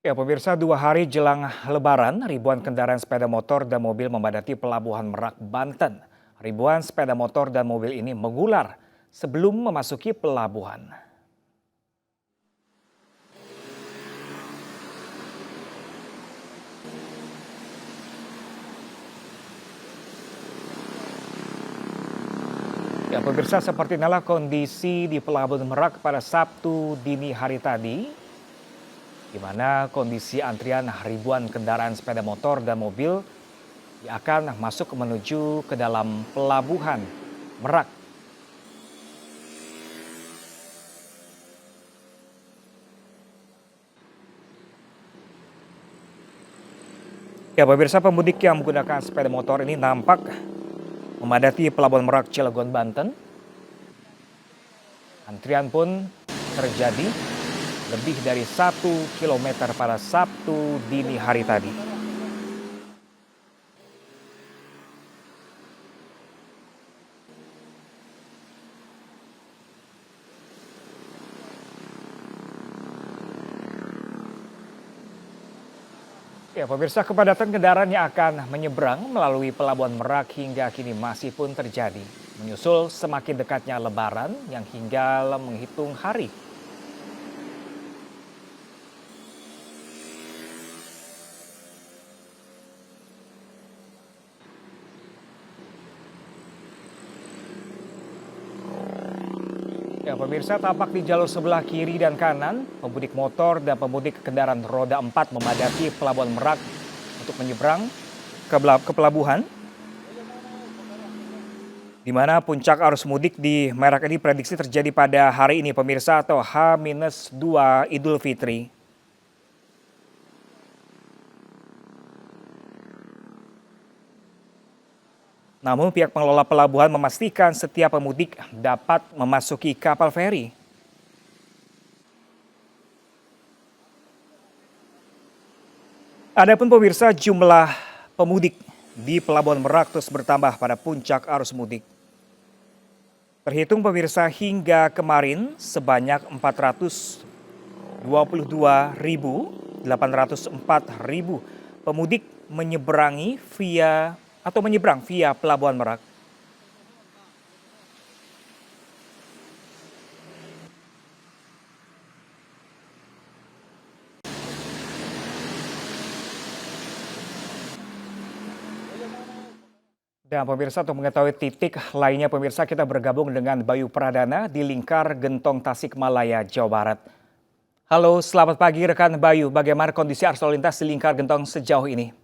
Ya, pemirsa, 2 hari jelang Lebaran, ribuan kendaraan sepeda motor dan mobil memadati Pelabuhan Merak, Banten. Ribuan sepeda motor dan mobil ini mengular sebelum memasuki pelabuhan. Ya, pemirsa, seperti inilah kondisi di Pelabuhan Merak pada Sabtu dini hari tadi, di mana kondisi antrian ribuan kendaraan sepeda motor dan mobil yang akan masuk menuju ke dalam Pelabuhan Merak. Ya, pemirsa, pemudik yang menggunakan sepeda motor ini nampak memadati Pelabuhan Merak, Cilegon, Banten. Antrian pun terjadi lebih dari 1 kilometer pada Sabtu dini hari tadi. Ya, pemirsa, kepadatan kendaraan yang akan menyeberang melalui Pelabuhan Merak hingga kini masih pun terjadi. Menyusul semakin dekatnya Lebaran yang tinggal menghitung hari. Ya, pemirsa, tampak di jalur sebelah kiri dan kanan, pemudik motor dan pemudik kendaraan roda 4 memadati Pelabuhan Merak untuk menyeberang ke pelabuhan, di mana puncak arus mudik di Merak ini prediksi terjadi pada hari ini, pemirsa, atau H-2 Idul Fitri. Namun pihak pengelola pelabuhan memastikan setiap pemudik dapat memasuki kapal feri. Adapun pemirsa, jumlah pemudik di Pelabuhan Merak terus bertambah pada puncak arus mudik. Terhitung pemirsa, hingga kemarin sebanyak 422.804 pemudik menyeberang via Pelabuhan Merak. Dan pemirsa, untuk mengetahui titik lainnya, pemirsa, kita bergabung dengan Bayu Pradana di Lingkar Gentong, Tasikmalaya, Jawa Barat. Halo, selamat pagi rekan Bayu. Bagaimana kondisi arus lalu lintas di Lingkar Gentong sejauh ini?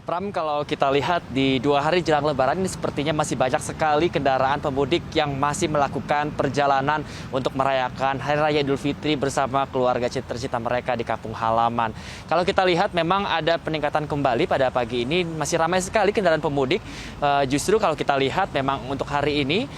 Pram, kalau kita lihat di 2 hari jelang Lebaran ini sepertinya masih banyak sekali kendaraan pemudik yang masih melakukan perjalanan untuk merayakan Hari Raya Idul Fitri bersama keluarga tercinta mereka di kampung halaman. Kalau kita lihat memang ada peningkatan kembali pada pagi ini, masih ramai sekali kendaraan pemudik. Justru kalau kita lihat memang untuk hari ini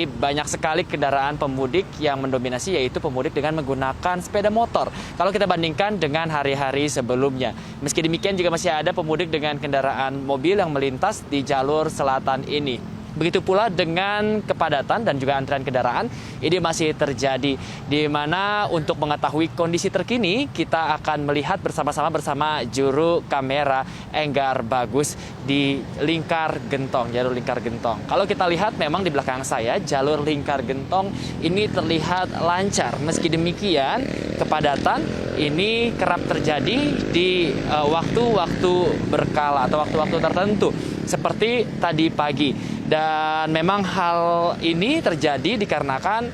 banyak sekali kendaraan pemudik yang mendominasi, yaitu pemudik dengan menggunakan sepeda motor. Kalau kita bandingkan dengan hari-hari sebelumnya. Meski demikian juga masih ada pemudik dengan kendaraan mobil yang melintas di jalur selatan ini. Begitu pula dengan kepadatan dan juga antrian kendaraan ini masih terjadi, di mana untuk mengetahui kondisi terkini kita akan melihat bersama-sama bersama juru kamera Enggar Bagus di Lingkar Gentong, jalur Lingkar Gentong. Kalau kita lihat memang di belakang saya jalur Lingkar Gentong ini terlihat lancar. Meski demikian kepadatan ini kerap terjadi di waktu-waktu berkala atau waktu-waktu tertentu seperti tadi pagi. Dan memang hal ini terjadi dikarenakan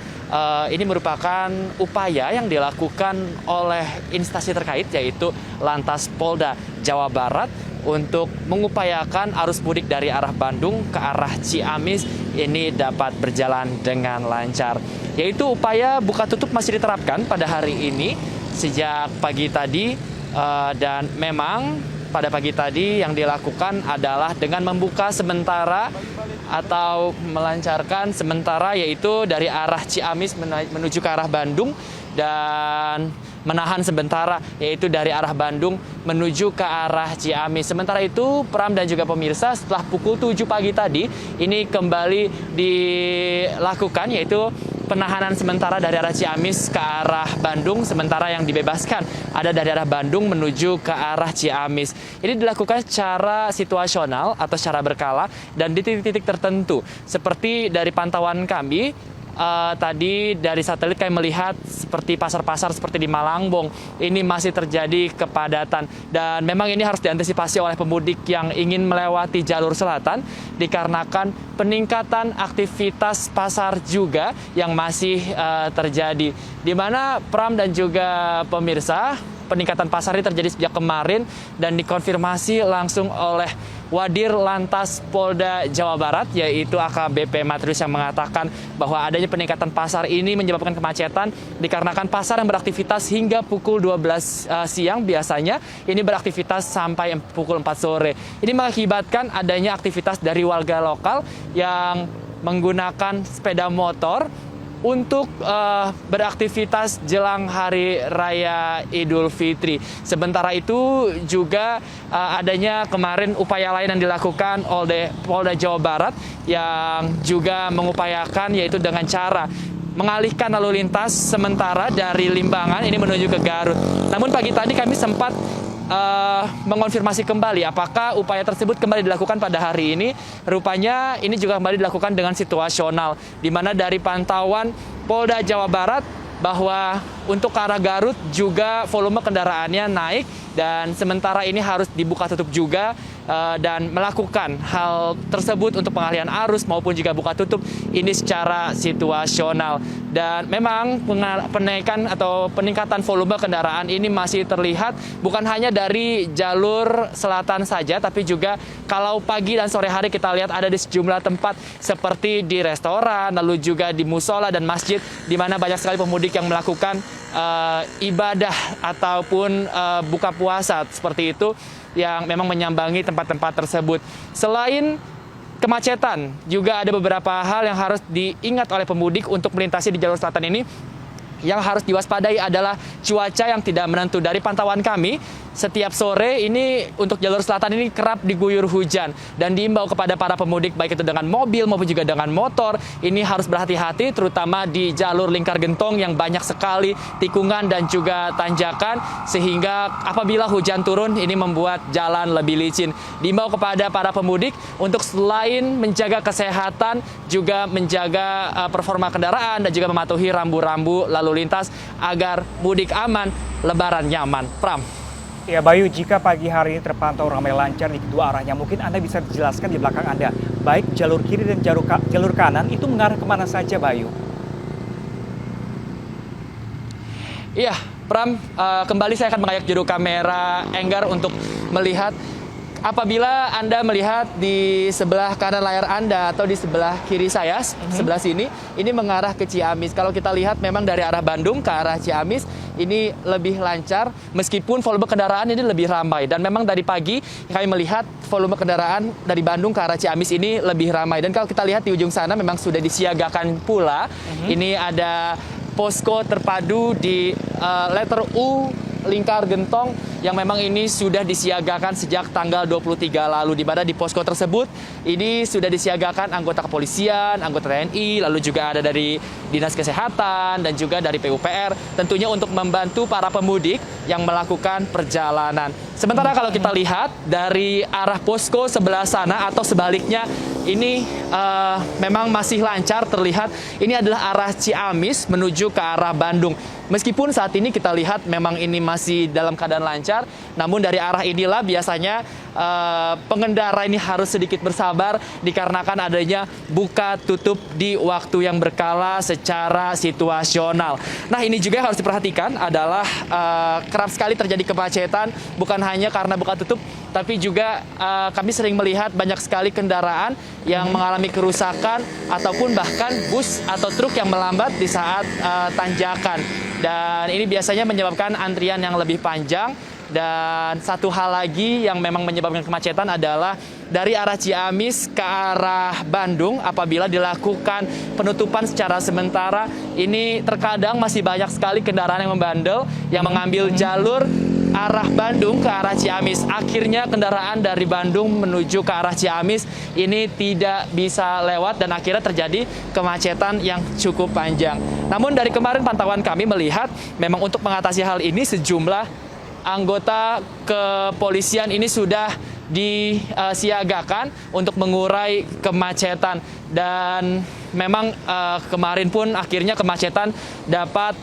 ini merupakan upaya yang dilakukan oleh instansi terkait, yaitu Lantas Polda Jawa Barat, untuk mengupayakan arus mudik dari arah Bandung ke arah Ciamis ini dapat berjalan dengan lancar. Yaitu upaya buka tutup masih diterapkan pada hari ini sejak pagi tadi, dan memang pada pagi tadi yang dilakukan adalah dengan membuka sementara atau melancarkan sementara, yaitu dari arah Ciamis menuju ke arah Bandung, dan menahan sementara yaitu dari arah Bandung menuju ke arah Ciamis. Sementara itu, Pram dan juga pemirsa, setelah pukul 7 pagi tadi ini kembali dilakukan, yaitu penahanan sementara dari arah Ciamis ke arah Bandung, sementara yang dibebaskan ada dari arah Bandung menuju ke arah Ciamis. Ini dilakukan secara situasional atau secara berkala dan di titik-titik tertentu. Seperti dari pantauan kami, tadi dari satelit kami melihat seperti pasar-pasar seperti di Malangbong ini masih terjadi kepadatan, dan memang ini harus diantisipasi oleh pemudik yang ingin melewati jalur selatan dikarenakan peningkatan aktivitas pasar juga yang masih terjadi, di mana Pram dan juga pemirsa, peningkatan pasar ini terjadi sejak kemarin dan dikonfirmasi langsung oleh Wadir Lantas Polda Jawa Barat, yaitu AKBP Matrius, yang mengatakan bahwa adanya peningkatan pasar ini menyebabkan kemacetan dikarenakan pasar yang beraktivitas hingga pukul 12 siang biasanya ini beraktivitas sampai pukul 4 sore. Ini mengakibatkan adanya aktivitas dari warga lokal yang menggunakan sepeda motor untuk beraktivitas jelang Hari Raya Idul Fitri. Sementara itu juga adanya kemarin upaya lain yang dilakukan oleh Polda Jawa Barat yang juga mengupayakan, yaitu dengan cara mengalihkan lalu lintas sementara dari Limbangan ini menuju ke Garut. Namun pagi tadi kami sempat mengonfirmasi kembali apakah upaya tersebut kembali dilakukan pada hari ini. Rupanya ini juga kembali dilakukan dengan situasional, di mana dari pantauan Polda Jawa Barat bahwa untuk ke arah Garut juga volume kendaraannya naik, dan sementara ini harus dibuka tutup juga dan melakukan hal tersebut untuk pengalihan arus maupun juga buka tutup ini secara situasional. Dan memang penaikan atau peningkatan volume kendaraan ini masih terlihat bukan hanya dari jalur selatan saja, tapi juga kalau pagi dan sore hari kita lihat ada di sejumlah tempat seperti di restoran, lalu juga di musola dan masjid, di mana banyak sekali pemudik yang melakukan ibadah ataupun buka puasa seperti itu, yang memang menyambangi tempat-tempat tersebut. Selain kemacetan, juga ada beberapa hal yang harus diingat oleh pemudik untuk melintasi di jalur selatan ini. Yang harus diwaspadai adalah cuaca yang tidak menentu. Dari pantauan kami, setiap sore ini untuk jalur selatan ini kerap diguyur hujan, dan diimbau kepada para pemudik baik itu dengan mobil maupun juga dengan motor ini harus berhati-hati, terutama di jalur lingkar gentong yang banyak sekali tikungan dan juga tanjakan, sehingga apabila hujan turun ini membuat jalan lebih licin. Diimbau kepada para pemudik untuk selain menjaga kesehatan juga menjaga performa kendaraan dan juga mematuhi rambu-rambu lalu lintas agar mudik aman, lebaran nyaman. Pram. Ya Bayu, jika pagi hari ini terpantau ramai lancar di kedua arahnya, mungkin Anda bisa dijelaskan di belakang Anda, baik jalur kiri dan jalur kanan itu mengarah kemana saja, Bayu? Iya, Pram, kembali saya akan mengajak juru kamera Enggar untuk melihat. Apabila Anda melihat di sebelah kanan layar Anda atau di sebelah kiri saya, sebelah sini, ini mengarah ke Ciamis. Kalau kita lihat memang dari arah Bandung ke arah Ciamis ini lebih lancar, meskipun volume kendaraan ini lebih ramai. Dan memang dari pagi kami melihat volume kendaraan dari Bandung ke arah Ciamis ini lebih ramai. Dan kalau kita lihat di ujung sana memang sudah disiagakan pula. Ini ada posko terpadu di letter U Lingkar Gentong yang memang ini sudah disiagakan sejak tanggal 23 lalu, di mana di posko tersebut ini sudah disiagakan anggota kepolisian, anggota TNI, lalu juga ada dari Dinas Kesehatan dan juga dari PUPR, tentunya untuk membantu para pemudik yang melakukan perjalanan. Sementara kalau kita lihat dari arah posko sebelah sana atau sebaliknya, ini memang masih lancar terlihat. Ini adalah arah Ciamis menuju ke arah Bandung. Meskipun saat ini kita lihat memang ini masih dalam keadaan lancar, namun dari arah inilah biasanya pengendara ini harus sedikit bersabar dikarenakan adanya buka tutup di waktu yang berkala secara situasional. Nah, ini juga yang harus diperhatikan adalah kerap sekali terjadi kemacetan bukan hanya karena buka tutup, tapi juga kami sering melihat banyak sekali kendaraan yang mengalami kerusakan ataupun bahkan bus atau truk yang melambat di saat tanjakan. Dan ini biasanya menyebabkan antrian yang lebih panjang. Dan satu hal lagi yang memang menyebabkan kemacetan adalah dari arah Ciamis ke arah Bandung, apabila dilakukan penutupan secara sementara, ini terkadang masih banyak sekali kendaraan yang membandel, yang mengambil jalur arah Bandung ke arah Ciamis. Akhirnya kendaraan dari Bandung menuju ke arah Ciamis ini tidak bisa lewat dan akhirnya terjadi kemacetan yang cukup panjang. Namun dari kemarin pantauan kami melihat memang untuk mengatasi hal ini sejumlah anggota kepolisian ini sudah disiagakan untuk mengurai kemacetan dan memang kemarin pun akhirnya kemacetan dapat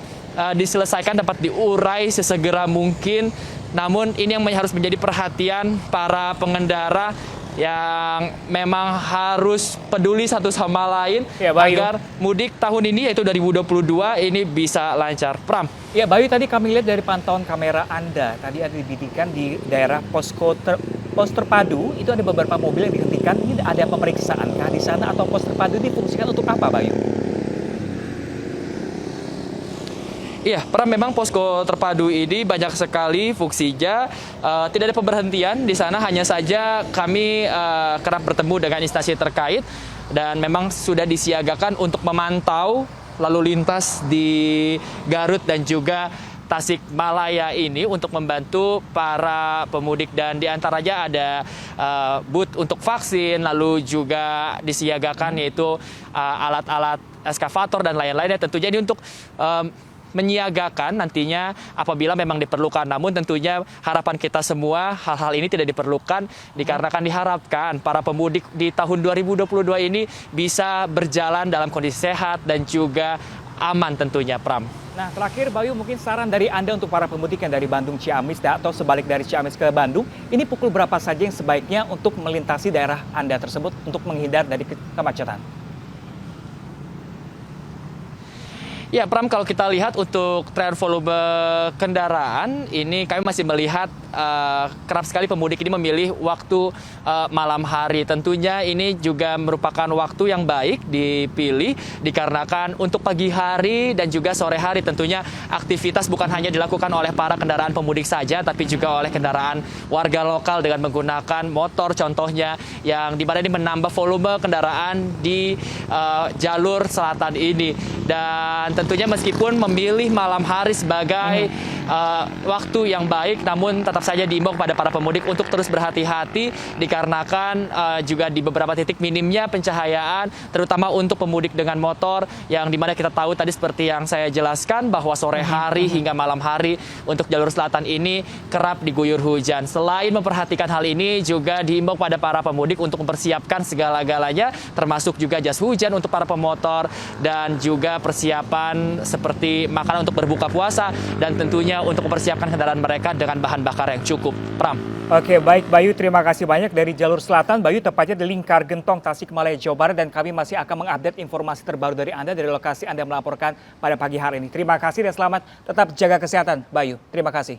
diselesaikan, dapat diurai sesegera mungkin. Namun ini yang harus menjadi perhatian para pengendara yang memang harus peduli satu sama lain Ya, Bayu. agar mudik tahun ini yaitu 2022 ini bisa lancar. Pram. Ya, Bayu, tadi kami lihat dari pantauan kamera Anda, tadi ada dibidikan di daerah pos terpadu, itu ada beberapa mobil yang dihentikan. Ini ada pemeriksaan kah di sana atau pos terpadu difungsikan untuk apa, Bayu? Iya, Pram, memang posko terpadu ini banyak sekali fungsinya. Tidak ada pemberhentian di sana, hanya saja kami kerap bertemu dengan instansi terkait dan memang sudah disiagakan untuk memantau lalu lintas di Garut dan juga Tasikmalaya ini untuk membantu para pemudik dan diantaranya ada booth untuk vaksin, lalu juga disiagakan yaitu alat-alat eskavator dan lain-lainnya. Tentunya ini untuk menyiagakan nantinya apabila memang diperlukan. Namun tentunya harapan kita semua hal-hal ini tidak diperlukan dikarenakan diharapkan para pemudik di tahun 2022 ini bisa berjalan dalam kondisi sehat dan juga aman tentunya, Pram. Nah, terakhir Bayu, mungkin saran dari Anda untuk para pemudik yang dari Bandung Ciamis atau sebalik dari Ciamis ke Bandung, ini pukul berapa saja yang sebaiknya untuk melintasi daerah Anda tersebut untuk menghindar dari kemacetan? Ya, Pram, kalau kita lihat untuk tren volume kendaraan, ini kami masih melihat kerap sekali pemudik ini memilih waktu malam hari. Tentunya ini juga merupakan waktu yang baik dipilih dikarenakan untuk pagi hari dan juga sore hari tentunya aktivitas bukan hanya dilakukan oleh para kendaraan pemudik saja, tapi juga oleh kendaraan warga lokal dengan menggunakan motor contohnya, yang dimana ini menambah volume kendaraan di jalur selatan ini. Dan tentunya meskipun memilih malam hari sebagai waktu yang baik, namun tetap saja diimbau kepada para pemudik untuk terus berhati-hati dikarenakan juga di beberapa titik minimnya pencahayaan, terutama untuk pemudik dengan motor, yang dimana kita tahu tadi seperti yang saya jelaskan bahwa sore hari hingga malam hari untuk jalur selatan ini kerap diguyur hujan. Selain memperhatikan hal ini, juga diimbau pada para pemudik untuk mempersiapkan segala-galanya, termasuk juga jas hujan untuk para pemotor dan juga persiapan seperti makanan untuk berbuka puasa dan tentunya untuk mempersiapkan kendaraan mereka dengan bahan bakar yang cukup. Pram. Oke, baik Bayu, terima kasih banyak dari jalur selatan. Bayu, tepatnya di Lingkar Gentong, Tasikmalaya, Jawa Barat, dan kami masih akan mengupdate informasi terbaru dari Anda dari lokasi Anda melaporkan pada pagi hari ini. Terima kasih dan selamat tetap jaga kesehatan, Bayu. Terima kasih.